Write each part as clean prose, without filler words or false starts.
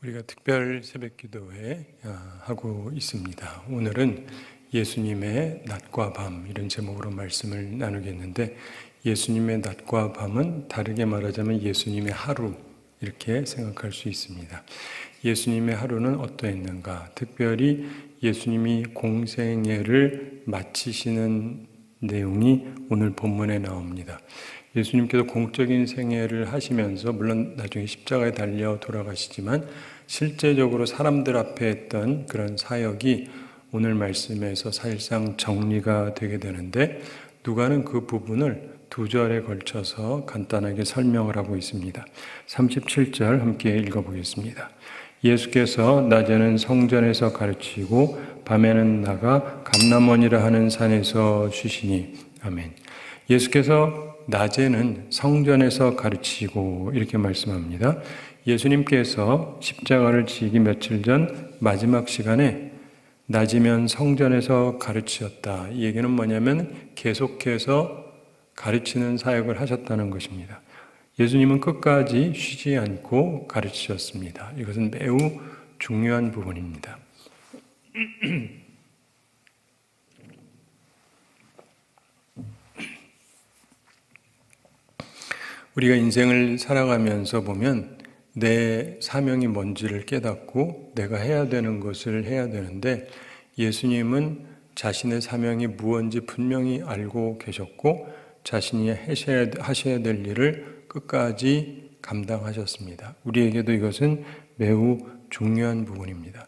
우리가 특별 새벽기도회 하고 있습니다. 오늘은 예수님의 낮과 밤 이런 제목으로 말씀을 나누겠는데, 예수님의 낮과 밤은 다르게 말하자면 예수님의 하루 이렇게 생각할 수 있습니다. 예수님의 하루는 어떠했는가? 특별히 예수님이 공생애를 마치시는 내용이 오늘 본문에 나옵니다. 예수님께서 공적인 생애를 하시면서 물론 나중에 십자가에 달려 돌아가시지만 실제적으로 사람들 앞에 했던 그런 사역이 오늘 말씀에서 사실상 정리가 되게 되는데, 누가는 그 부분을 두 절에 걸쳐서 간단하게 설명을 하고 있습니다. 37절 함께 읽어보겠습니다. 예수께서 낮에는 성전에서 가르치고 밤에는 나가 감람원이라 하는 산에서 쉬시니. 아멘. 예수께서 낮에는 성전에서 가르치고 이렇게 말씀합니다. 예수님께서 십자가를 지기 며칠 전 마지막 시간에 낮이면 성전에서 가르치셨다. 이 얘기는 뭐냐면 계속해서 가르치는 사역을 하셨다는 것입니다. 예수님은 끝까지 쉬지 않고 가르치셨습니다. 이것은 매우 중요한 부분입니다. 우리가 인생을 살아가면서 보면 내 사명이 뭔지를 깨닫고 내가 해야 되는 것을 해야 되는데, 예수님은 자신의 사명이 무엇인지 분명히 알고 계셨고 자신이 하셔야 될 일을 끝까지 감당하셨습니다. 우리에게도 이것은 매우 중요한 부분입니다.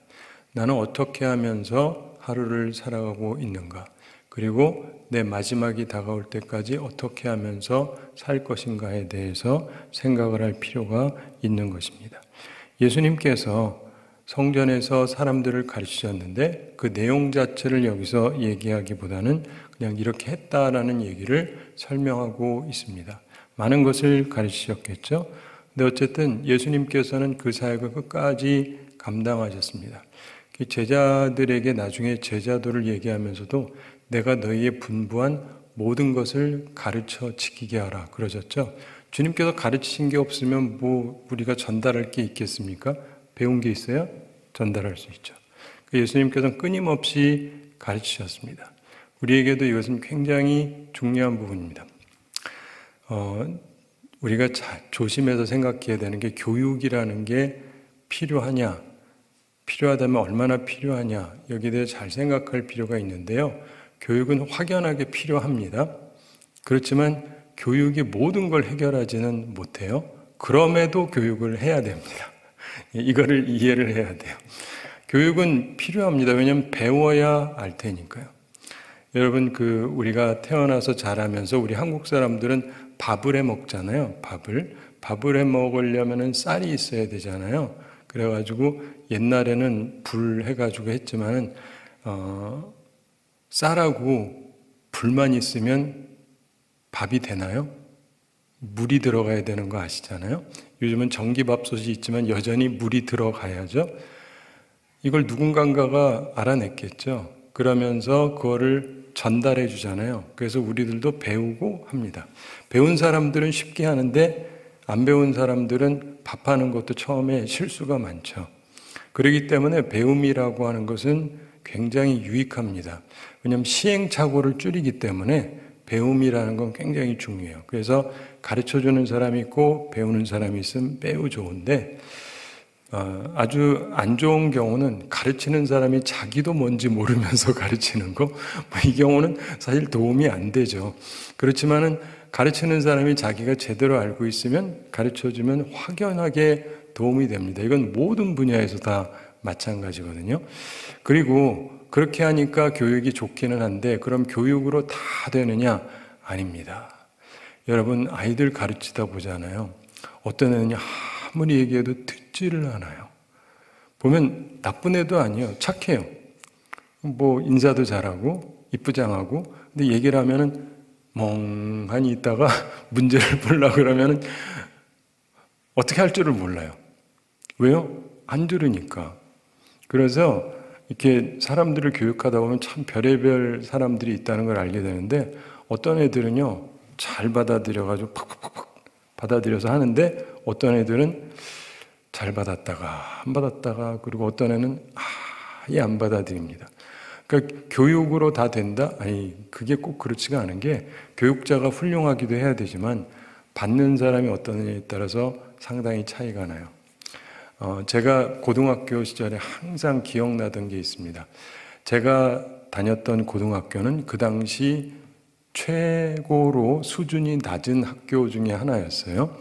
나는 어떻게 하면서 하루를 살아가고 있는가? 그리고 내 마지막이 다가올 때까지 어떻게 하면서 살 것인가에 대해서 생각을 할 필요가 있는 것입니다. 예수님께서 성전에서 사람들을 가르치셨는데 그 내용 자체를 여기서 얘기하기보다는 그냥 이렇게 했다라는 얘기를 설명하고 있습니다. 많은 것을 가르치셨겠죠. 근데 어쨌든 예수님께서는 그 사역을 끝까지 감당하셨습니다. 제자들에게 나중에 제자도를 얘기하면서도 내가 너희의 분부한 모든 것을 가르쳐 지키게 하라 그러셨죠. 주님께서 가르치신 게 없으면 뭐 우리가 전달할 게 있겠습니까? 배운 게 있어야 전달할 수 있죠. 예수님께서는 끊임없이 가르치셨습니다. 우리에게도 이것은 굉장히 중요한 부분입니다. 우리가 조심해서 생각해야 되는 게, 교육이라는 게 필요하냐, 필요하다면 얼마나 필요하냐, 여기에 대해 잘 생각할 필요가 있는데요. 교육은 확연하게 필요합니다. 그렇지만 교육이 모든 걸 해결하지는 못해요. 그럼에도 교육을 해야 됩니다. 이거를 이해를 해야 돼요. 교육은 필요합니다. 왜냐하면 배워야 알 테니까요. 여러분, 우리가 태어나서 자라면서 우리 한국 사람들은 밥을 해 먹잖아요. 밥을 해 먹으려면 쌀이 있어야 되잖아요. 그래가지고 옛날에는 불 해가지고 했지만은 쌀하고 불만 있으면 밥이 되나요? 물이 들어가야 되는 거 아시잖아요. 요즘은 전기밥솥이 있지만 여전히 물이 들어가야죠. 이걸 누군가가 알아냈겠죠. 그러면서 그거를 전달해 주잖아요. 그래서 우리들도 배우고 합니다. 배운 사람들은 쉽게 하는데 안 배운 사람들은 밥하는 것도 처음에 실수가 많죠. 그렇기 때문에 배움이라고 하는 것은 굉장히 유익합니다. 왜냐하면 시행착오를 줄이기 때문에 배움이라는 건 굉장히 중요해요. 그래서 가르쳐주는 사람이 있고 배우는 사람이 있으면 매우 좋은데, 아주 안 좋은 경우는 가르치는 사람이 자기도 뭔지 모르면서 가르치는 거, 이 경우는 사실 도움이 안 되죠. 그렇지만은 가르치는 사람이 자기가 제대로 알고 있으면 가르쳐주면 확연하게 도움이 됩니다. 이건 모든 분야에서 다 마찬가지거든요. 그리고 그렇게 하니까 교육이 좋기는 한데, 그럼 교육으로 다 되느냐? 아닙니다. 여러분, 아이들 가르치다 보잖아요. 어떤 애는 아무리 얘기해도 듣지를 않아요. 보면 나쁜 애도 아니에요. 착해요. 뭐 인사도 잘하고 이쁘장하고, 근데 얘기를 하면은 멍하니 있다가 문제를 풀려고 그러면은 어떻게 할 줄을 몰라요. 왜요? 안 들으니까. 그래서 이렇게 사람들을 교육하다 보면 참 별의별 사람들이 있다는 걸 알게 되는데, 어떤 애들은요 잘 받아들여가지고 팍팍팍 받아들여서 하는데, 어떤 애들은 잘 받았다가 안 받았다가, 그리고 어떤 애는 아예 안 받아들입니다. 그러니까 교육으로 다 된다? 아니, 그게 꼭 그렇지가 않은 게, 교육자가 훌륭하기도 해야 되지만 받는 사람이 어떠느냐에 따라서 상당히 차이가 나요. 제가 고등학교 시절에 항상 기억나던 게 있습니다. 제가 다녔던 고등학교는 그 당시 최고로 수준이 낮은 학교 중에 하나였어요.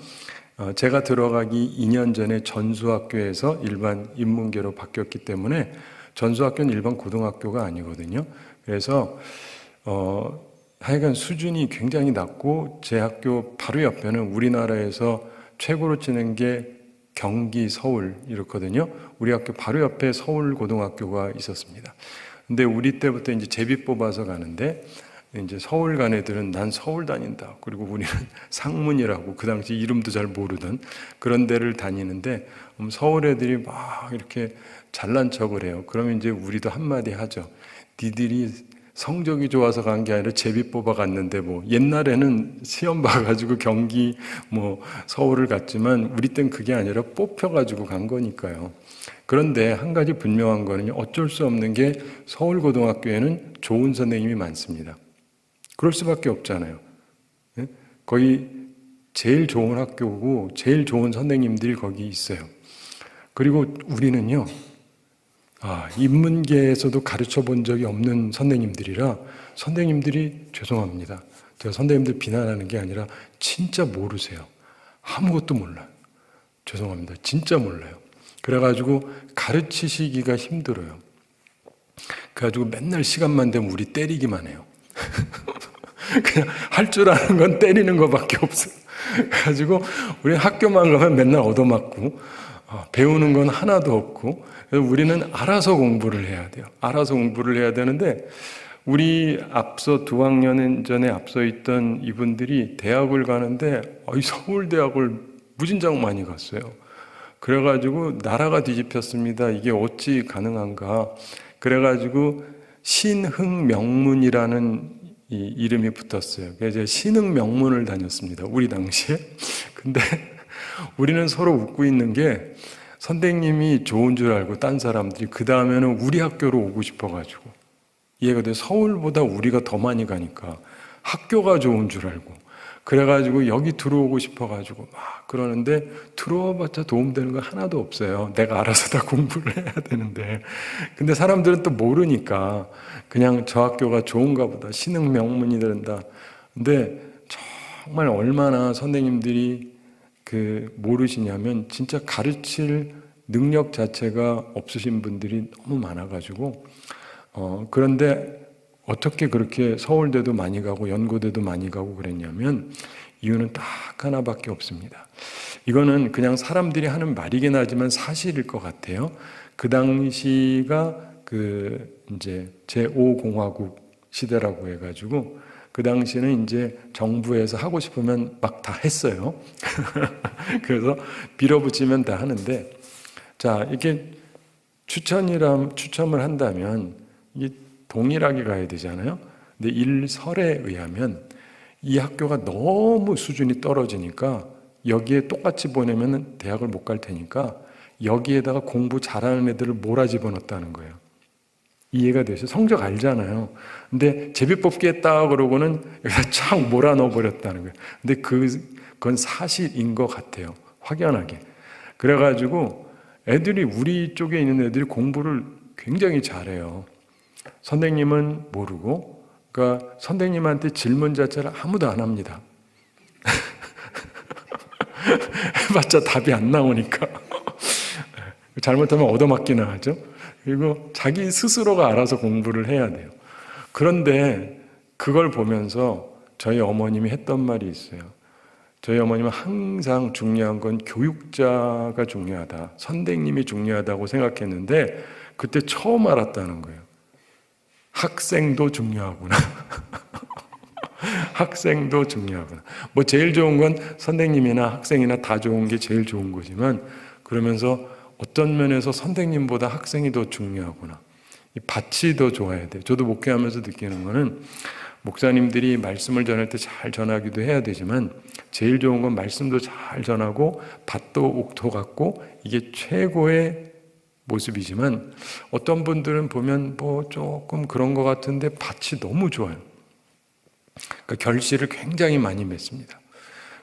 제가 들어가기 2년 전에 전수학교에서 일반 인문계로 바뀌었기 때문에, 전수학교는 일반 고등학교가 아니거든요. 그래서 하여간 수준이 굉장히 낮고, 제 학교 바로 옆에는 우리나라에서 최고로 치는 게 경기, 서울 이렇거든요. 우리 학교 바로 옆에 서울 고등학교가 있었습니다. 근데 우리 때부터 이제 제비 뽑아서 가는데, 이제 서울 간 애들은 난 서울 다닌다, 그리고 우리는 상문이라고 그 당시 이름도 잘 모르던 그런 데를 다니는데, 서울 애들이 막 이렇게 잘난 척을 해요. 그러면 이제 우리도 한마디 하죠. 니들이 성적이 좋아서 간 게 아니라 제비 뽑아 갔는데, 뭐 옛날에는 시험 봐가지고 경기 뭐 서울을 갔지만 우리 땐 그게 아니라 뽑혀가지고 간 거니까요. 그런데 한 가지 분명한 거는, 어쩔 수 없는 게 서울고등학교에는 좋은 선생님이 많습니다. 그럴 수밖에 없잖아요. 거의 제일 좋은 학교고 제일 좋은 선생님들이 거기 있어요. 그리고 우리는요, 인문계에서도 가르쳐 본 적이 없는 선생님들이라, 선생님들이, 죄송합니다, 제가 선생님들 비난하는 게 아니라 진짜 모르세요. 아무것도 몰라요. 죄송합니다. 진짜 몰라요. 그래가지고 가르치시기가 힘들어요. 그래가지고 맨날 시간만 되면 우리 때리기만 해요. 그냥 할 줄 아는 건 때리는 것밖에 없어요. 그래가지고 우리 학교만 가면 맨날 얻어맞고, 배우는 건 하나도 없고, 그래서 우리는 알아서 공부를 해야 돼요. 알아서 공부를 해야 되는데, 우리 앞서 2학년 전에 앞서 있던 이분들이 대학을 가는데 서울대학을 무진장 많이 갔어요. 그래가지고 나라가 뒤집혔습니다. 이게 어찌 가능한가. 그래가지고 신흥명문이라는 이 이름이 붙었어요. 그래서 신흥명문을 다녔습니다. 우리 당시에. 근데 우리는 서로 웃고 있는 게, 선생님이 좋은 줄 알고 딴 사람들이 그 다음에는 우리 학교로 오고 싶어가지고, 이해가 돼요. 서울보다 우리가 더 많이 가니까 학교가 좋은 줄 알고, 그래가지고 여기 들어오고 싶어가지고 막 그러는데, 들어와봤자 도움되는 거 하나도 없어요. 내가 알아서 다 공부를 해야 되는데. 근데 사람들은 또 모르니까 그냥 저 학교가 좋은가 보다, 신흥명문이 된다. 근데 정말 얼마나 선생님들이 모르시냐면, 진짜 가르칠 능력 자체가 없으신 분들이 너무 많아가지고, 그런데 어떻게 그렇게 서울대도 많이 가고 연고대도 많이 가고 그랬냐면, 이유는 딱 하나밖에 없습니다. 이거는 그냥 사람들이 하는 말이긴 하지만 사실일 것 같아요. 그 당시가 이제 제5공화국 시대라고 해가지고, 그 당시는 이제 정부에서 하고 싶으면 막 다 했어요. 그래서 밀어붙이면 다 하는데, 자, 이렇게 추첨을 한다면 이게 동일하게 가야 되잖아요. 근데 일설에 의하면 이 학교가 너무 수준이 떨어지니까, 여기에 똑같이 보내면 대학을 못 갈 테니까 여기에다가 공부 잘하는 애들을 몰아집어넣었다는 거예요. 이해가 되죠? 성적 알잖아요. 근데 제비 뽑기 했다 그러고는 여기다 착 몰아넣어 버렸다는 거예요. 근데 그건 사실인 것 같아요. 확연하게. 그래가지고 애들이, 우리 쪽에 있는 애들이 공부를 굉장히 잘해요. 선생님은 모르고, 그러니까 선생님한테 질문 자체를 아무도 안 합니다. 해봤자 답이 안 나오니까. 잘못하면 얻어맞기나 하죠. 그리고 자기 스스로가 알아서 공부를 해야 돼요. 그런데 그걸 보면서 저희 어머님이 했던 말이 있어요. 저희 어머님은 항상 중요한 건 교육자가 중요하다, 선생님이 중요하다고 생각했는데, 그때 처음 알았다는 거예요. 학생도 중요하구나. 학생도 중요하구나. 뭐 제일 좋은 건 선생님이나 학생이나 다 좋은 게 제일 좋은 거지만, 그러면서 어떤 면에서 선생님보다 학생이 더 중요하구나. 이 밭이 더 좋아야 돼요. 저도 목회하면서 느끼는 거는, 목사님들이 말씀을 전할 때 잘 전하기도 해야 되지만, 제일 좋은 건 말씀도 잘 전하고 밭도 옥토 같고 이게 최고의 모습이지만 어떤 분들은 보면 뭐 조금 그런 것 같은데 밭이 너무 좋아요. 그러니까 결실을 굉장히 많이 맺습니다.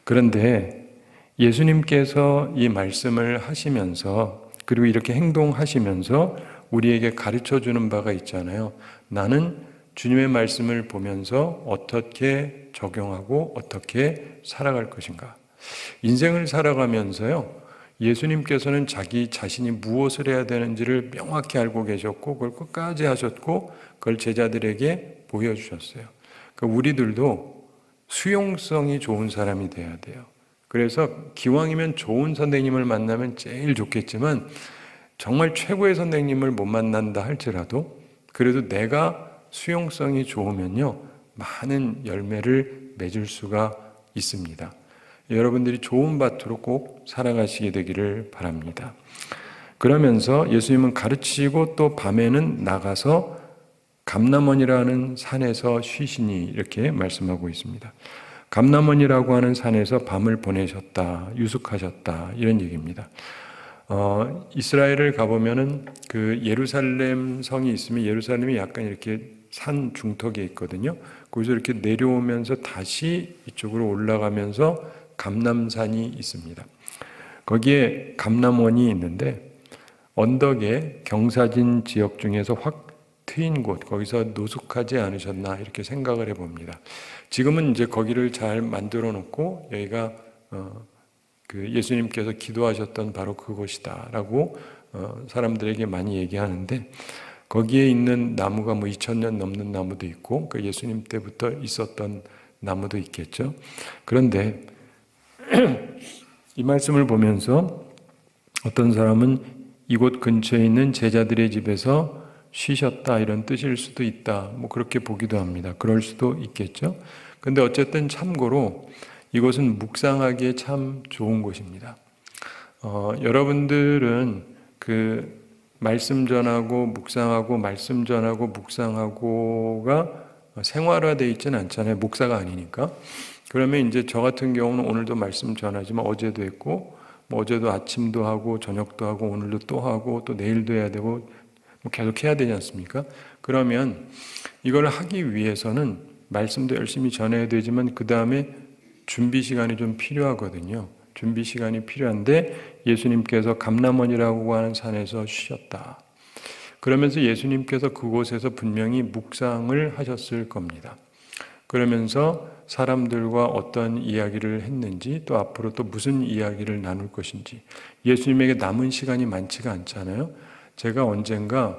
그런데 예수님께서 이 말씀을 하시면서 그리고 이렇게 행동하시면서 우리에게 가르쳐 주는 바가 있잖아요. 나는 주님의 말씀을 보면서 어떻게 적용하고 어떻게 살아갈 것인가. 인생을 살아가면서요, 예수님께서는 자기 자신이 무엇을 해야 되는지를 명확히 알고 계셨고 그걸 끝까지 하셨고 그걸 제자들에게 보여주셨어요. 그러니까 우리들도 수용성이 좋은 사람이 돼야 돼요. 그래서 기왕이면 좋은 선생님을 만나면 제일 좋겠지만 정말 최고의 선생님을 못 만난다 할지라도 그래도 내가 수용성이 좋으면요, 많은 열매를 맺을 수가 있습니다. 여러분들이 좋은 밭으로 꼭 살아가시게 되기를 바랍니다. 그러면서 예수님은 가르치고 또 밤에는 나가서 감람원이라는 산에서 쉬시니 이렇게 말씀하고 있습니다. 감람원이라고 하는 산에서 밤을 보내셨다, 유숙하셨다 이런 얘기입니다. 이스라엘을 가보면은 그 예루살렘 성이 있으면 예루살렘이 약간 이렇게 산 중턱에 있거든요. 거기서 이렇게 내려오면서 다시 이쪽으로 올라가면서 감람산이 있습니다. 거기에 감람원이 있는데 언덕에 경사진 지역 중에서 확 트인 곳, 거기서 노숙하지 않으셨나 이렇게 생각을 해봅니다. 지금은 이제 거기를 잘 만들어 놓고 여기가 그 예수님께서 기도하셨던 바로 그곳이다라고 사람들에게 많이 얘기하는데 거기에 있는 나무가 뭐 2000년 넘는 나무도 있고 그 예수님 때부터 있었던 나무도 있겠죠. 그런데 이 말씀을 보면서 어떤 사람은 이곳 근처에 있는 제자들의 집에서 쉬셨다 이런 뜻일 수도 있다. 뭐 그렇게 보기도 합니다. 그럴 수도 있겠죠. 근데 어쨌든 참고로 이곳은 묵상하기에 참 좋은 곳입니다. 여러분들은 그 말씀 전하고 묵상하고 말씀 전하고 묵상하고가 생활화되어 있지는 않잖아요. 목사가 아니니까. 그러면 이제 저 같은 경우는 오늘도 말씀 전하지만 어제도 했고 뭐 어제도 아침도 하고 저녁도 하고 오늘도 또 하고 또 내일도 해야 되고 계속 해야 되지 않습니까? 그러면 이걸 하기 위해서는 말씀도 열심히 전해야 되지만 그 다음에 준비 시간이 좀 필요하거든요. 준비 시간이 필요한데 예수님께서 감람원이라고 하는 산에서 쉬셨다. 그러면서 예수님께서 그곳에서 분명히 묵상을 하셨을 겁니다. 그러면서 사람들과 어떤 이야기를 했는지 또 앞으로 또 무슨 이야기를 나눌 것인지 예수님에게 남은 시간이 많지가 않잖아요. 제가 언젠가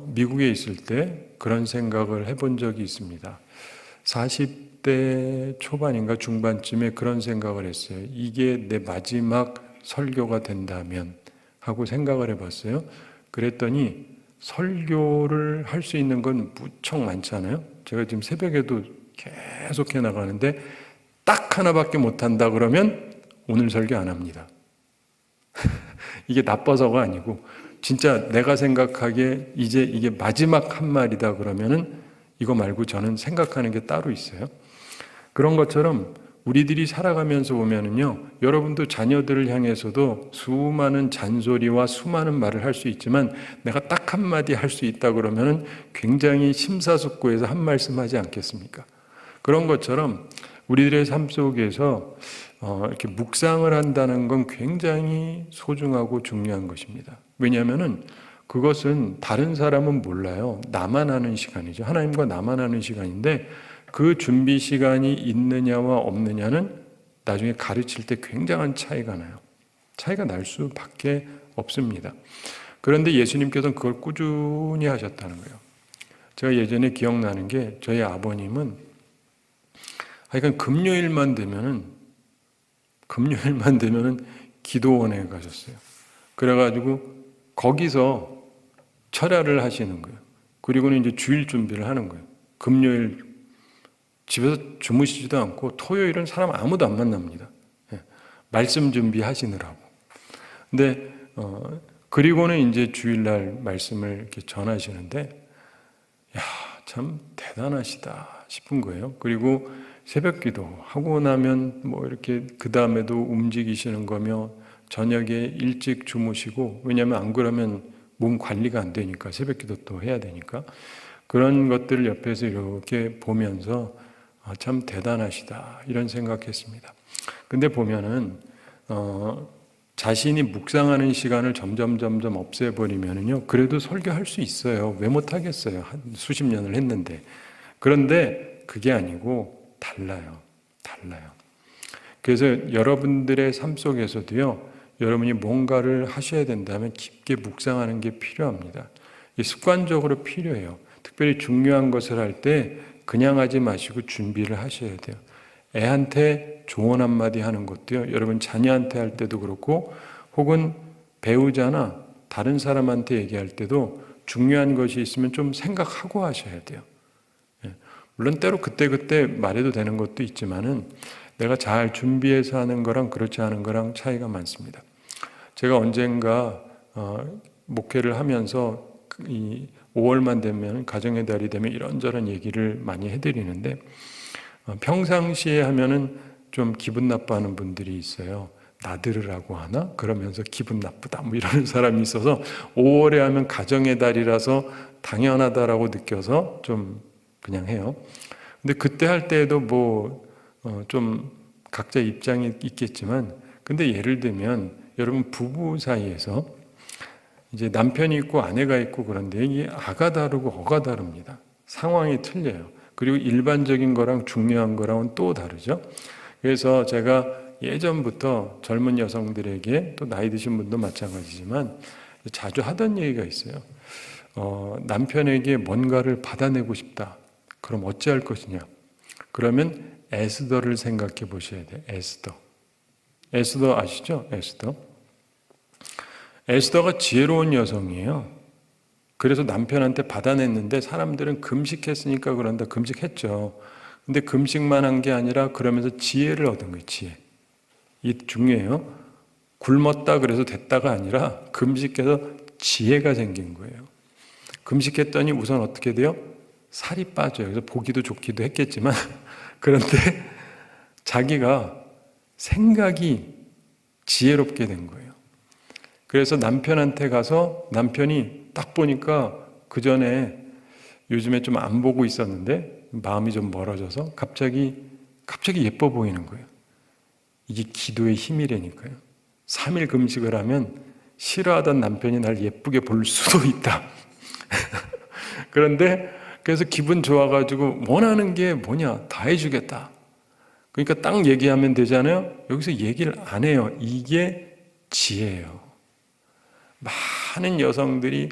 미국에 있을 때 그런 생각을 해본 적이 있습니다. 40대 초반인가 중반쯤에 그런 생각을 했어요. 이게 내 마지막 설교가 된다면 하고 생각을 해봤어요. 그랬더니 설교를 할 수 있는 건 무척 많잖아요. 제가 지금 새벽에도 계속 해나가는데 딱 하나밖에 못한다 그러면 오늘 설교 안 합니다. 이게 나빠서가 아니고 진짜 내가 생각하기에 이제 이게 마지막 한 말이다 그러면은 이거 말고 저는 생각하는 게 따로 있어요. 그런 것처럼 우리들이 살아가면서 보면은요, 여러분도 자녀들을 향해서도 수많은 잔소리와 수많은 말을 할 수 있지만 내가 딱 한마디 할 수 있다 그러면은 굉장히 심사숙고해서 한 말씀 하지 않겠습니까? 그런 것처럼 우리들의 삶 속에서 이렇게 묵상을 한다는 건 굉장히 소중하고 중요한 것입니다. 왜냐하면은 그것은 다른 사람은 몰라요. 나만 하는 시간이죠. 하나님과 나만 하는 시간인데 그 준비 시간이 있느냐와 없느냐는 나중에 가르칠 때 굉장한 차이가 나요. 차이가 날 수밖에 없습니다. 그런데 예수님께서는 그걸 꾸준히 하셨다는 거예요. 제가 예전에 기억나는 게 저희 아버님은 하여간 금요일만 되면은 기도원에 가셨어요. 그래가지고 거기서 철야를 하시는 거예요. 그리고는 이제 주일 준비를 하는 거예요. 금요일 집에서 주무시지도 않고 토요일은 사람 아무도 안 만납니다. 말씀 준비하시느라고. 근데 그리고는 이제 주일날 말씀을 이렇게 전하시는데 야, 참 대단하시다 싶은 거예요. 그리고 새벽 기도 하고 나면 뭐 이렇게 그 다음에도 움직이시는 거며 저녁에 일찍 주무시고, 왜냐하면 안 그러면 몸 관리가 안 되니까 새벽 기도 또 해야 되니까 그런 것들을 옆에서 이렇게 보면서 참 대단하시다 이런 생각했습니다. 근데 보면은 자신이 묵상하는 시간을 점점 없애버리면은요, 그래도 설교할 수 있어요. 왜 못하겠어요? 한 수십 년을 했는데. 그런데 그게 아니고 달라요. 그래서 여러분들의 삶 속에서도요, 여러분이 뭔가를 하셔야 된다면 깊게 묵상하는 게 필요합니다. 습관적으로 필요해요. 특별히 중요한 것을 할 때 그냥 하지 마시고 준비를 하셔야 돼요. 애한테 조언 한마디 하는 것도요, 여러분 자녀한테 할 때도 그렇고 혹은 배우자나 다른 사람한테 얘기할 때도 중요한 것이 있으면 좀 생각하고 하셔야 돼요. 물론 때로 그때 말해도 되는 것도 있지만은 내가 잘 준비해서 하는 거랑 그렇지 않은 거랑 차이가 많습니다. 제가 언젠가 목회를 하면서 이 5월만 되면 가정의 달이 되면 이런저런 얘기를 많이 해드리는데 평상시에 하면은 좀 기분 나빠하는 분들이 있어요. 나들으라고 하나? 그러면서 기분 나쁘다 뭐 이러는 사람이 있어서 5월에 하면 가정의 달이라서 당연하다라고 느껴서 좀 그냥 해요. 근데 그때 할 때에도 뭐 좀 각자 입장이 있겠지만, 근데 예를 들면 여러분 부부 사이에서 이제 남편이 있고 아내가 있고 그런데 이게 아가 다르고 어가 다릅니다. 상황이 틀려요. 그리고 일반적인 거랑 중요한 거랑은 또 다르죠. 그래서 제가 예전부터 젊은 여성들에게, 또 나이 드신 분도 마찬가지지만 자주 하던 얘기가 있어요. 남편에게 뭔가를 받아내고 싶다. 그럼 어찌할 것이냐? 그러면 에스더를 생각해 보셔야 돼요. 에스더 아시죠? 에스더가 지혜로운 여성이에요. 그래서 남편한테 받아냈는데 사람들은 금식했으니까 그런다 금식했죠. 근데 금식만 한 게 아니라 그러면서 지혜를 얻은 거예요. 지혜. 이 중요해요. 굶었다 그래서 됐다가 아니라 금식해서 지혜가 생긴 거예요. 금식했더니 우선 어떻게 돼요? 살이 빠져요. 그래서 보기도 좋기도 했겠지만 그런데 자기가 생각이 지혜롭게 된 거예요. 그래서 남편한테 가서 남편이 딱 보니까 그 전에 요즘에 좀 안 보고 있었는데 마음이 좀 멀어져서 갑자기 예뻐 보이는 거예요. 이게 기도의 힘이라니까요. 3일 금식을 하면 싫어하던 남편이 날 예쁘게 볼 수도 있다. 그런데 그래서 기분 좋아가지고 원하는 게 뭐냐 다 해주겠다. 그러니까 딱 얘기하면 되잖아요. 여기서 얘기를 안 해요. 이게 지혜예요. 많은 여성들이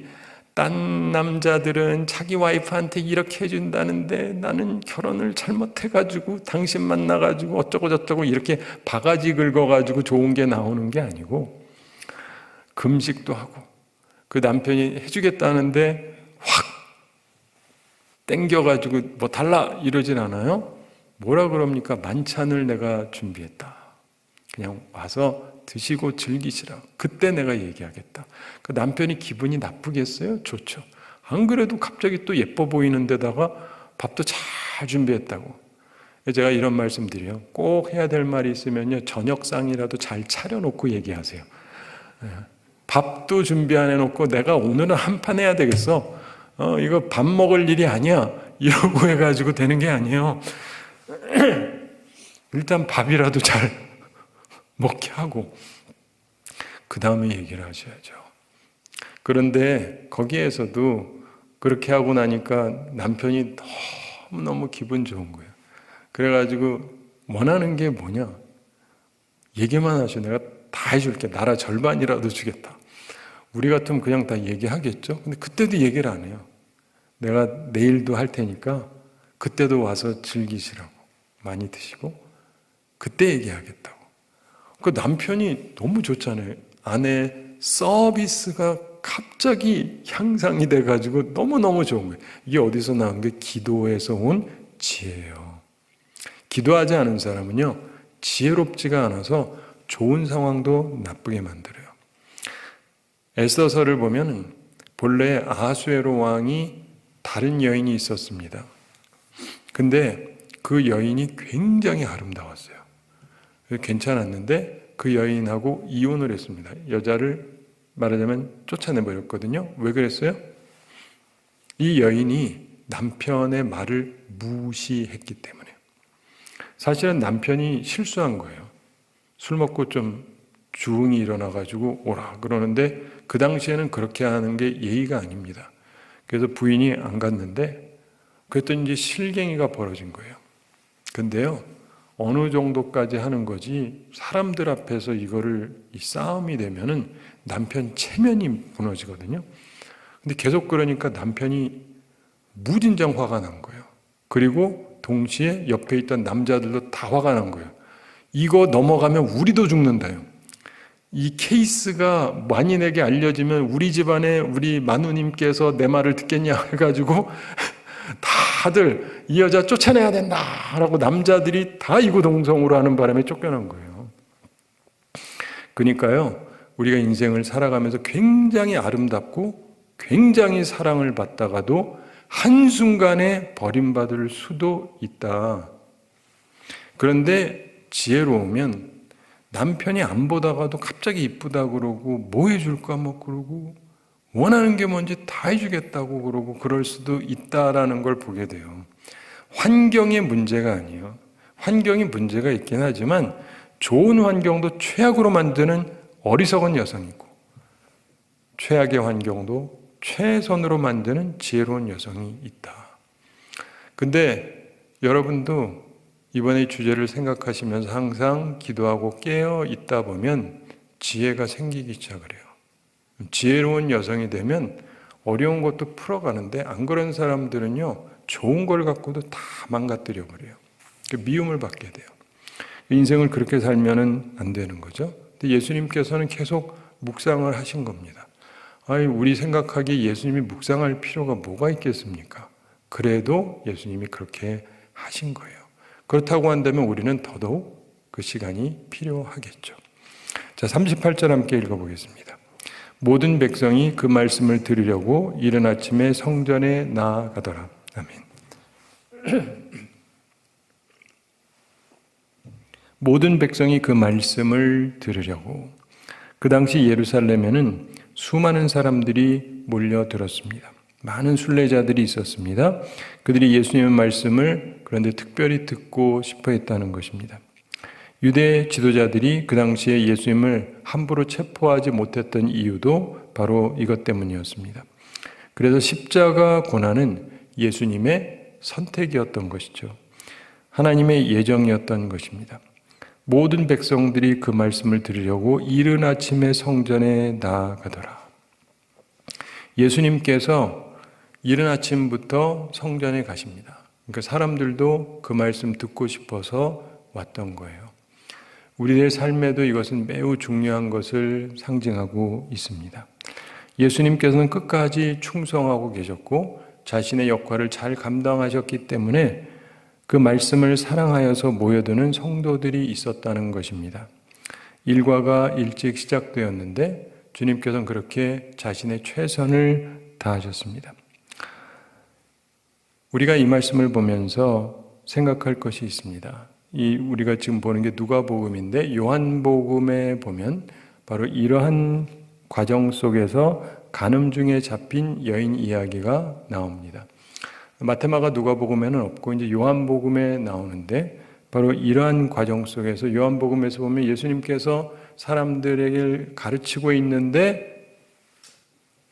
딴 남자들은 자기 와이프한테 이렇게 해준다는데 나는 결혼을 잘못해가지고 당신 만나가지고 어쩌고 저쩌고 이렇게 바가지 긁어가지고 좋은 게 나오는 게 아니고, 금식도 하고 그 남편이 해주겠다는데 확 땡겨가지고 뭐 달라 이러진 않아요. 뭐라 그럽니까? 만찬을 내가 준비했다. 그냥 와서 드시고 즐기시라. 그때 내가 얘기하겠다. 그 남편이 기분이 나쁘겠어요? 좋죠. 안 그래도 갑자기 또 예뻐 보이는 데다가 밥도 잘 준비했다고. 제가 이런 말씀 드려요. 꼭 해야 될 말이 있으면요, 저녁상이라도 잘 차려놓고 얘기하세요. 밥도 준비 안 해놓고 내가 오늘은 한 판 해야 되겠어. 이거 밥 먹을 일이 아니야. 이러고 해가지고 되는 게 아니에요. 일단 밥이라도 잘 먹게 하고 그 다음에 얘기를 하셔야죠. 그런데 거기에서도 그렇게 하고 나니까 남편이 너무 기분 좋은 거예요. 그래가지고 원하는 게 뭐냐? 얘기만 하셔. 내가 다 해줄게. 나라 절반이라도 주겠다. 우리 같으면 그냥 다 얘기하겠죠. 근데 그때도 얘기를 안 해요. 내가 내일도 할 테니까 그때도 와서 즐기시라고. 많이 드시고 그때 얘기하겠다고. 그 남편이 너무 좋잖아요. 아내 서비스가 갑자기 향상이 돼가지고 너무너무 좋은 거예요. 이게 어디서 나온 게 기도에서 온 지혜예요. 기도하지 않은 사람은요, 지혜롭지가 않아서 좋은 상황도 나쁘게 만들어요. 에스더서를 보면 본래 아하수에로 왕이 다른 여인이 있었습니다. 근데 그 여인이 굉장히 아름다웠어요. 괜찮았는데 그 여인하고 이혼을 했습니다. 여자를 말하자면 쫓아내버렸거든요. 왜 그랬어요? 이 여인이 남편의 말을 무시했기 때문에. 사실은 남편이 실수한 거예요. 술 먹고 좀 주흥이 일어나가지고 오라 그러는데 그 당시에는 그렇게 하는 게 예의가 아닙니다. 그래서 부인이 안 갔는데 그랬더니 이제 실갱이가 벌어진 거예요. 근데요, 어느 정도까지 하는 거지 사람들 앞에서 이거를 이 싸움이 되면은 남편 체면이 무너지거든요. 근데 계속 그러니까 남편이 무진장 화가 난 거예요. 그리고 동시에 옆에 있던 남자들도 다 화가 난 거예요. 이거 넘어가면 우리도 죽는다요. 이 케이스가 만인에게 알려지면 우리 집안에 우리 마누님께서 내 말을 듣겠냐 해가지고 다들 이 여자 쫓아내야 된다라고 남자들이 다 이구동성으로 하는 바람에 쫓겨난 거예요. 그러니까요, 우리가 인생을 살아가면서 굉장히 아름답고 굉장히 사랑을 받다가도 한순간에 버림받을 수도 있다. 그런데 지혜로우면 남편이 안 보다가도 갑자기 이쁘다 그러고 뭐 해줄까 뭐 그러고 원하는 게 뭔지 다 해주겠다고 그러고 그럴 수도 있다라는 걸 보게 돼요. 환경의 문제가 아니에요. 환경이 문제가 있긴 하지만 좋은 환경도 최악으로 만드는 어리석은 여성이고 최악의 환경도 최선으로 만드는 지혜로운 여성이 있다. 근데 여러분도 이번에 주제를 생각하시면서 항상 기도하고 깨어 있다 보면 지혜가 생기기 시작을 해요. 지혜로운 여성이 되면 어려운 것도 풀어가는데 안 그런 사람들은요, 좋은 걸 갖고도 다 망가뜨려 버려요. 미움을 받게 돼요. 인생을 그렇게 살면은 안 되는 거죠. 근데 예수님께서는 계속 묵상을 하신 겁니다. 아니, 우리 생각하기에 예수님이 묵상할 필요가 뭐가 있겠습니까? 그래도 예수님이 그렇게 하신 거예요. 그렇다고 한다면 우리는 더더욱 그 시간이 필요하겠죠. 자, 38절 함께 읽어보겠습니다. 모든 백성이 그 말씀을 들으려고 이른 아침에 성전에 나아가더라. 아멘. 모든 백성이 그 말씀을 들으려고. 그 당시 예루살렘에는 수많은 사람들이 몰려들었습니다. 많은 순례자들이 있었습니다. 그들이 예수님의 말씀을 그런데 특별히 듣고 싶어 했다는 것입니다. 유대 지도자들이 그 당시에 예수님을 함부로 체포하지 못했던 이유도 바로 이것 때문이었습니다. 그래서 십자가 고난은 예수님의 선택이었던 것이죠. 하나님의 예정이었던 것입니다. 모든 백성들이 그 말씀을 들으려고 이른 아침에 성전에 나아가더라. 예수님께서 이른 아침부터 성전에 가십니다. 그러니까 사람들도 그 말씀 듣고 싶어서 왔던 거예요. 우리의 삶에도 이것은 매우 중요한 것을 상징하고 있습니다. 예수님께서는 끝까지 충성하고 계셨고 자신의 역할을 잘 감당하셨기 때문에 그 말씀을 사랑하여서 모여드는 성도들이 있었다는 것입니다. 일과가 일찍 시작되었는데 주님께서는 그렇게 자신의 최선을 다하셨습니다. 우리가 이 말씀을 보면서 생각할 것이 있습니다. 우리가 지금 보는 게 누가복음인데 요한복음에 보면 바로 이러한 과정 속에서 간음 중에 잡힌 여인 이야기가 나옵니다. 마태마가 누가복음에는 없고 이제 요한복음에 나오는데 바로 이러한 과정 속에서 요한복음에서 보면 예수님께서 사람들에게 가르치고 있는데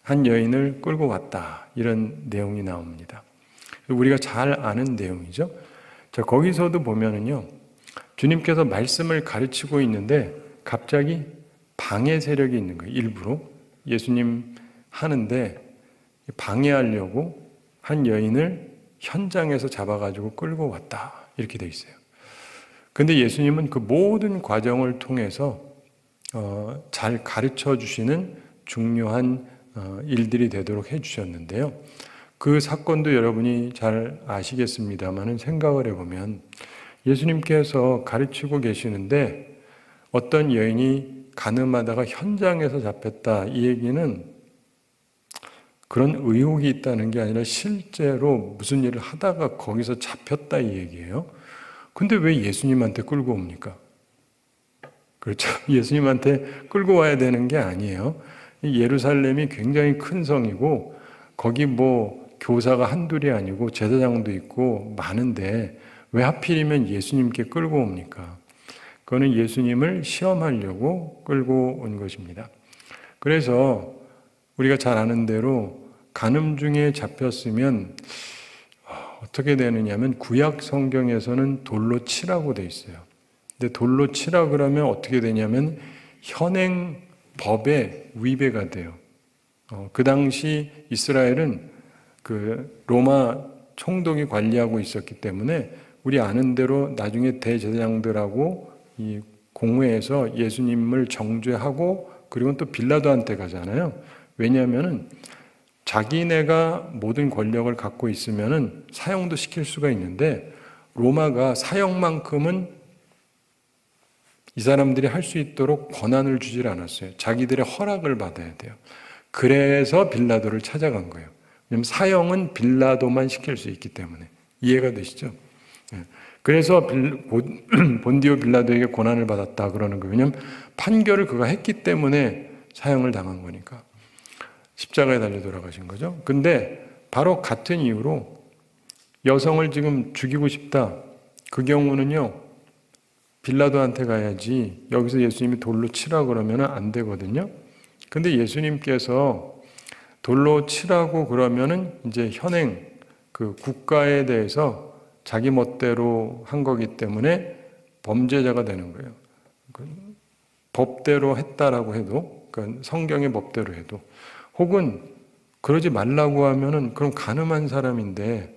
한 여인을 끌고 왔다, 이런 내용이 나옵니다. 우리가 잘 아는 내용이죠. 자, 거기서도 보면은요, 주님께서 말씀을 가르치고 있는데 갑자기 방해 세력이 있는 거예요. 일부러 예수님 하는데 방해하려고 한 여인을 현장에서 잡아가지고 끌고 왔다, 이렇게 돼 있어요. 근데 예수님은 그 모든 과정을 통해서 잘 가르쳐 주시는 중요한 일들이 되도록 해주셨는데요. 그 사건도 여러분이 잘 아시겠습니다만은 생각을 해보면 예수님께서 가르치고 계시는데 어떤 여인이 간음하다가 현장에서 잡혔다, 이 얘기는 그런 의혹이 있다는 게 아니라 실제로 무슨 일을 하다가 거기서 잡혔다, 이 얘기예요. 근데 왜 예수님한테 끌고 옵니까? 그렇죠. 예수님한테 끌고 와야 되는 게 아니에요. 이 예루살렘이 굉장히 큰 성이고 거기 뭐 교사가 한둘이 아니고 제사장도 있고 많은데 왜 하필이면 예수님께 끌고 옵니까? 그거는 예수님을 시험하려고 끌고 온 것입니다. 그래서 우리가 잘 아는 대로 간음 중에 잡혔으면 어떻게 되느냐면 구약 성경에서는 돌로 치라고 돼 있어요. 근데 돌로 치라 그러면 어떻게 되냐면 현행 법에 위배가 돼요. 그 당시 이스라엘은 그 로마 총독이 관리하고 있었기 때문에 우리 아는 대로 나중에 대제사장들하고 이 공회에서 예수님을 정죄하고 그리고 또 빌라도한테 가잖아요. 왜냐하면은 자기네가 모든 권력을 갖고 있으면은 사형도 시킬 수가 있는데 로마가 사형만큼은 이 사람들이 할 수 있도록 권한을 주질 않았어요. 자기들의 허락을 받아야 돼요. 그래서 빌라도를 찾아간 거예요. 왜냐하면 사형은 빌라도만 시킬 수 있기 때문에. 이해가 되시죠? 그래서 본디오 빌라도에게 고난을 받았다 그러는 거예요. 왜냐하면 판결을 그가 했기 때문에 사형을 당한 거니까. 십자가에 달려 돌아가신 거죠. 근데 바로 같은 이유로 여성을 지금 죽이고 싶다. 그 경우는요. 빌라도한테 가야지 여기서 예수님이 돌로 치라 그러면 안 되거든요. 근데 예수님께서 돌로 치라고 그러면은 이제 현행 그 국가에 대해서 자기 멋대로 한 거기 때문에 범죄자가 되는 거예요. 법대로 했다라고 해도, 그러니까 성경의 법대로 해도, 혹은 그러지 말라고 하면은 그럼 가늠한 사람인데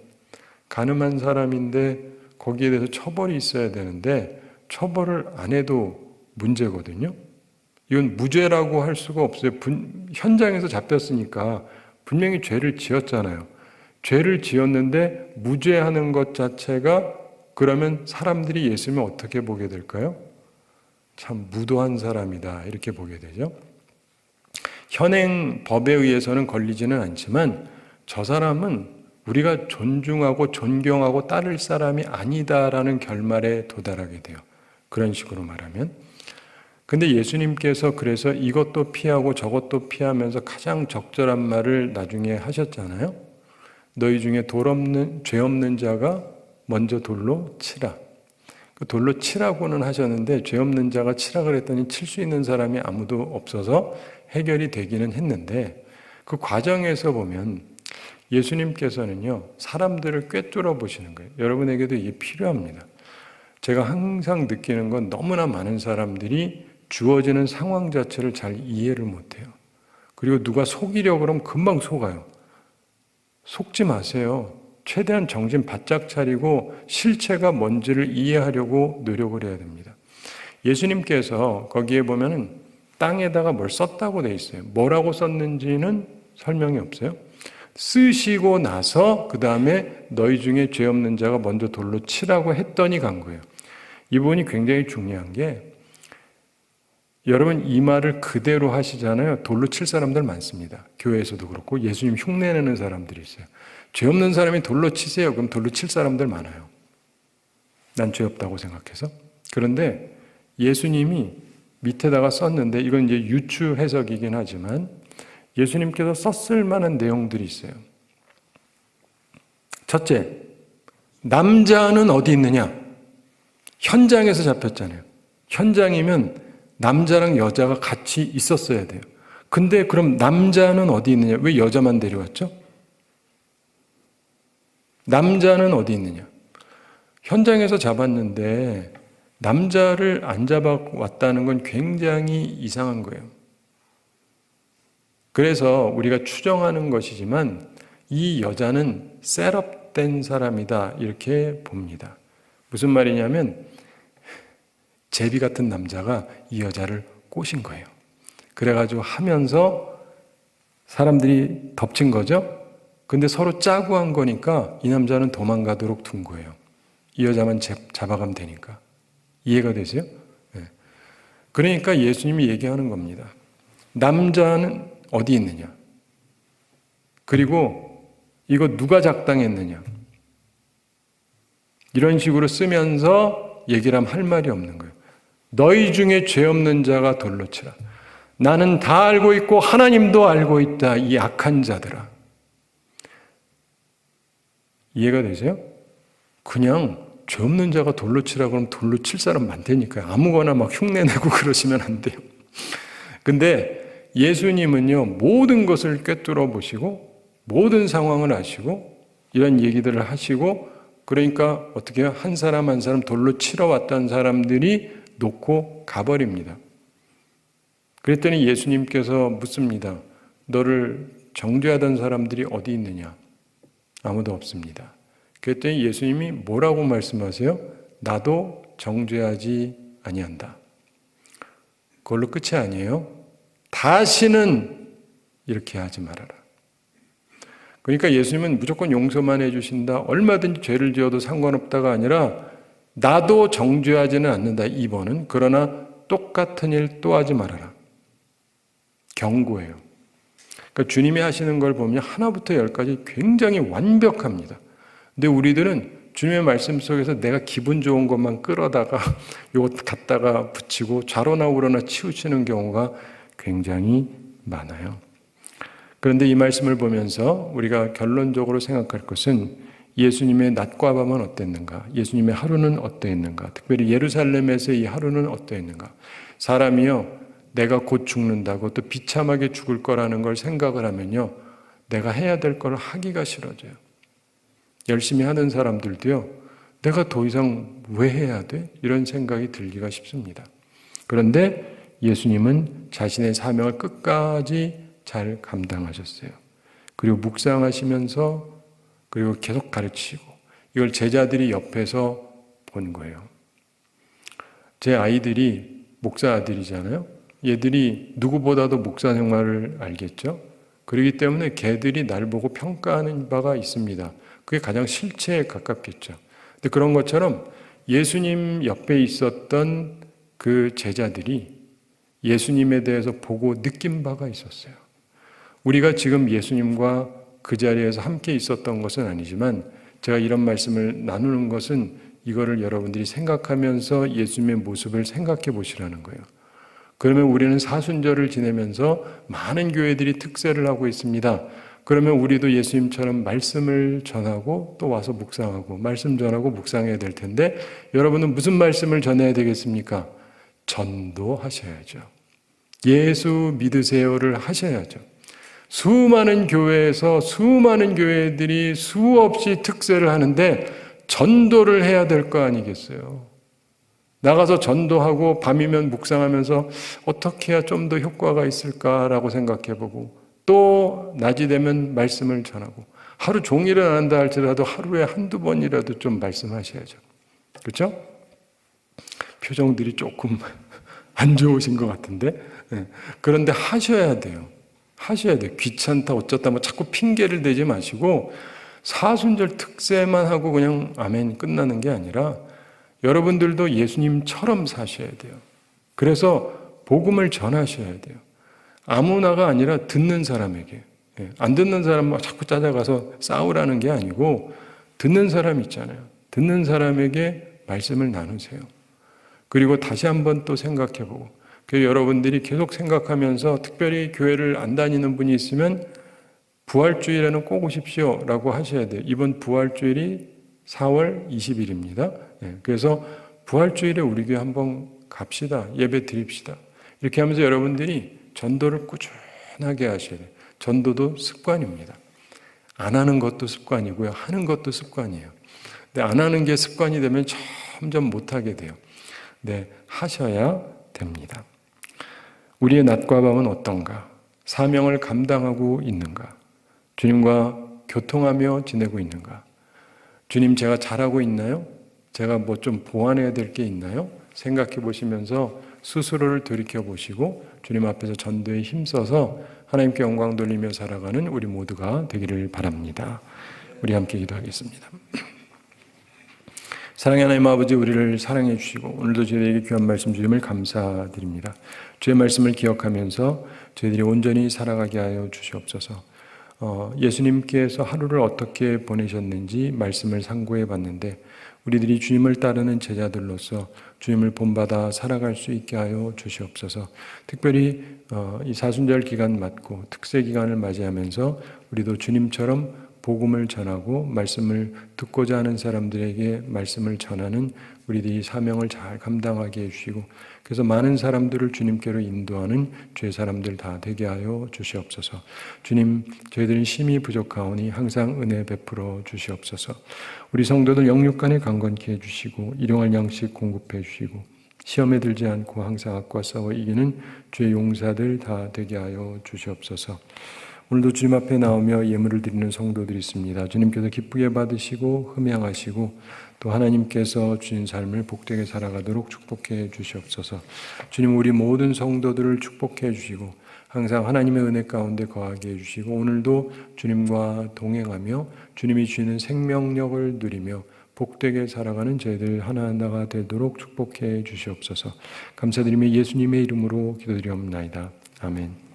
거기에 대해서 처벌이 있어야 되는데 처벌을 안 해도 문제거든요. 이건 무죄라고 할 수가 없어요. 현장에서 잡혔으니까 분명히 죄를 지었잖아요. 죄를 지었는데 무죄하는 것 자체가 그러면 사람들이 예수님을 어떻게 보게 될까요? 참 무도한 사람이다 이렇게 보게 되죠. 현행 법에 의해서는 걸리지는 않지만 저 사람은 우리가 존중하고 존경하고 따를 사람이 아니다라는 결말에 도달하게 돼요. 그런 식으로 말하면. 근데 예수님께서 그래서 이것도 피하고 저것도 피하면서 가장 적절한 말을 나중에 하셨잖아요. 너희 중에 죄 없는 자가 먼저 돌로 치라. 그 돌로 치라고는 하셨는데 죄 없는 자가 치라 그랬더니 칠 수 있는 사람이 아무도 없어서 해결이 되기는 했는데 그 과정에서 보면 예수님께서는요 사람들을 꿰뚫어 보시는 거예요. 여러분에게도 이게 필요합니다. 제가 항상 느끼는 건 너무나 많은 사람들이 주어지는 상황 자체를 잘 이해를 못해요. 그리고 누가 속이려고 그러면 금방 속아요. 속지 마세요. 최대한 정신 바짝 차리고 실체가 뭔지를 이해하려고 노력을 해야 됩니다. 예수님께서 거기에 보면은 땅에다가 뭘 썼다고 돼 있어요. 뭐라고 썼는지는 설명이 없어요. 쓰시고 나서 그 다음에 너희 중에 죄 없는 자가 먼저 돌로 치라고 했더니 간 거예요. 이 부분이 굉장히 중요한 게 여러분 이 말을 그대로 하시잖아요. 돌로 칠 사람들 많습니다. 교회에서도 그렇고 예수님 흉내내는 사람들이 있어요. 죄 없는 사람이 돌로 치세요. 그럼 돌로 칠 사람들 많아요. 난 죄 없다고 생각해서. 그런데 예수님이 밑에다가 썼는데 이건 이제 유추 해석이긴 하지만 예수님께서 썼을 만한 내용들이 있어요. 첫째, 남자는 어디 있느냐? 현장에서 잡혔잖아요. 현장이면 남자랑 여자가 같이 있었어야 돼요. 근데 그럼 남자는 어디 있느냐? 왜 여자만 데려왔죠? 남자는 어디 있느냐? 현장에서 잡았는데 남자를 안 잡아왔다는 건 굉장히 이상한 거예요. 그래서 우리가 추정하는 것이지만 이 여자는 셋업된 사람이다 이렇게 봅니다. 무슨 말이냐면 제비 같은 남자가 이 여자를 꼬신 거예요. 그래가지고 하면서 사람들이 덮친 거죠. 근데 서로 짜고 한 거니까 이 남자는 도망가도록 둔 거예요. 이 여자만 잡아가면 되니까. 이해가 되세요? 네. 그러니까 예수님이 얘기하는 겁니다. 남자는 어디 있느냐? 그리고 이거 누가 작당했느냐? 이런 식으로 쓰면서 얘기를 하면 할 말이 없는 거예요. 너희 중에 죄 없는 자가 돌로 치라. 나는 다 알고 있고 하나님도 알고 있다. 이 악한 자들아. 이해가 되세요? 그냥 죄 없는 자가 돌로 치라 그러면 돌로 칠 사람 많다니까요. 아무거나 막 흉내내고 그러시면 안 돼요. 근데 예수님은요, 모든 것을 꿰뚫어 보시고 모든 상황을 아시고 이런 얘기들을 하시고, 그러니까 어떻게 해요? 한 사람 한 사람 돌로 치러 왔던 사람들이 놓고 가버립니다. 그랬더니 예수님께서 묻습니다. 너를 정죄하던 사람들이 어디 있느냐? 아무도 없습니다. 그랬더니 예수님이 뭐라고 말씀하세요? 나도 정죄하지 아니한다. 그걸로 끝이 아니에요. 다시는 이렇게 하지 말아라. 그러니까 예수님은 무조건 용서만 해주신다, 얼마든지 죄를 지어도 상관없다가 아니라 나도 정죄하지는 않는다 2번은. 그러나 똑같은 일 또 하지 말아라. 경고예요. 그러니까 주님이 하시는 걸 보면 하나부터 열까지 굉장히 완벽합니다. 근데 우리들은 주님의 말씀 속에서 내가 기분 좋은 것만 끌어다가 이거 갖다가 붙이고 좌로나 우로나 치우치는 경우가 굉장히 많아요. 그런데 이 말씀을 보면서 우리가 결론적으로 생각할 것은 예수님의 낮과 밤은 어땠는가? 예수님의 하루는 어떠했는가? 특별히 예루살렘에서 이 하루는 어떠했는가? 사람이요, 내가 곧 죽는다고 또 비참하게 죽을 거라는 걸 생각을 하면요, 내가 해야 될 걸 하기가 싫어져요. 열심히 하는 사람들도요, 내가 더 이상 왜 해야 돼? 이런 생각이 들기가 쉽습니다. 그런데 예수님은 자신의 사명을 끝까지 잘 감당하셨어요. 그리고 묵상하시면서, 그리고 계속 가르치고, 이걸 제자들이 옆에서 본 거예요. 제 아이들이 목사 아들이잖아요. 얘들이 누구보다도 목사 생활을 알겠죠. 그렇기 때문에 걔들이 날 보고 평가하는 바가 있습니다. 그게 가장 실체에 가깝겠죠. 근데 그런 것처럼 예수님 옆에 있었던 그 제자들이 예수님에 대해서 보고 느낀 바가 있었어요. 우리가 지금 예수님과 그 자리에서 함께 있었던 것은 아니지만, 제가 이런 말씀을 나누는 것은 이거를 여러분들이 생각하면서 예수님의 모습을 생각해 보시라는 거예요. 그러면 우리는 사순절을 지내면서 많은 교회들이 특세를 하고 있습니다. 그러면 우리도 예수님처럼 말씀을 전하고 또 와서 묵상하고 말씀 전하고 묵상해야 될 텐데, 여러분은 무슨 말씀을 전해야 되겠습니까? 전도하셔야죠. 예수 믿으세요를 하셔야죠. 수많은 교회에서 수많은 교회들이 수없이 특세를 하는데 전도를 해야 될 거 아니겠어요? 나가서 전도하고 밤이면 묵상하면서 어떻게 해야 좀 더 효과가 있을까라고 생각해보고, 또 낮이 되면 말씀을 전하고, 하루 종일은 안 한다 할지라도 하루에 한두 번이라도 좀 말씀하셔야죠. 그렇죠? 표정들이 조금 안 좋으신 것 같은데, 그런데 하셔야 돼요. 하셔야 돼요. 귀찮다 어쩌다 뭐 자꾸 핑계를 대지 마시고, 사순절 특세만 하고 그냥 아멘 끝나는 게 아니라 여러분들도 예수님처럼 사셔야 돼요. 그래서 복음을 전하셔야 돼요. 아무나가 아니라 듣는 사람에게. 안 듣는 사람 자꾸 찾아가서 싸우라는 게 아니고, 듣는 사람 있잖아요. 듣는 사람에게 말씀을 나누세요. 그리고 다시 한번 또 생각해보고, 여러분들이 계속 생각하면서, 특별히 교회를 안 다니는 분이 있으면 부활주일에는 꼭 오십시오 라고 하셔야 돼요. 이번 부활주일이 4월 20일입니다. 그래서 부활주일에 우리 교회 한번 갑시다. 예배 드립시다. 이렇게 하면서 여러분들이 전도를 꾸준하게 하셔야 돼요. 전도도 습관입니다. 안 하는 것도 습관이고요. 하는 것도 습관이에요. 근데 안 하는 게 습관이 되면 점점 못하게 돼요. 네, 하셔야 됩니다. 우리의 낮과 밤은 어떤가? 사명을 감당하고 있는가? 주님과 교통하며 지내고 있는가? 주님, 제가 잘하고 있나요? 제가 뭐 좀 보완해야 될 게 있나요? 생각해 보시면서 스스로를 돌이켜 보시고 주님 앞에서 전도에 힘써서 하나님께 영광 돌리며 살아가는 우리 모두가 되기를 바랍니다. 우리 함께 기도하겠습니다. 사랑의 하나님 아버지, 우리를 사랑해 주시고 오늘도 저희에게 귀한 말씀 주심을 감사드립니다. 주의 말씀을 기억하면서 저희들이 온전히 살아가게 하여 주시옵소서. 예수님께서 하루를 어떻게 보내셨는지 말씀을 상고해 봤는데, 우리들이 주님을 따르는 제자들로서 주님을 본받아 살아갈 수 있게 하여 주시옵소서. 특별히 이 사순절 기간 맞고 특세 기간을 맞이하면서 우리도 주님처럼 복음을 전하고 말씀을 듣고자 하는 사람들에게 말씀을 전하는 우리들이 사명을 잘 감당하게 해주시고, 그래서 많은 사람들을 주님께로 인도하는 죄 사람들 다 되게 하여 주시옵소서. 주님, 저희들은 심히 부족하오니 항상 은혜 베풀어 주시옵소서. 우리 성도들 영육간에 강건케 해주시고 일용할 양식 공급해 주시고 시험에 들지 않고 항상 악과 싸워 이기는 죄 용사들 다 되게 하여 주시옵소서. 오늘도 주님 앞에 나오며 예물을 드리는 성도들이 있습니다. 주님께서 기쁘게 받으시고 흠양하시고 또 하나님께서 주신 삶을 복되게 살아가도록 축복해 주시옵소서. 주님, 우리 모든 성도들을 축복해 주시고 항상 하나님의 은혜 가운데 거하게 해주시고 오늘도 주님과 동행하며 주님이 주시는 생명력을 누리며 복되게 살아가는 저희들 하나하나가 되도록 축복해 주시옵소서. 감사드리며 예수님의 이름으로 기도드리옵나이다. 아멘.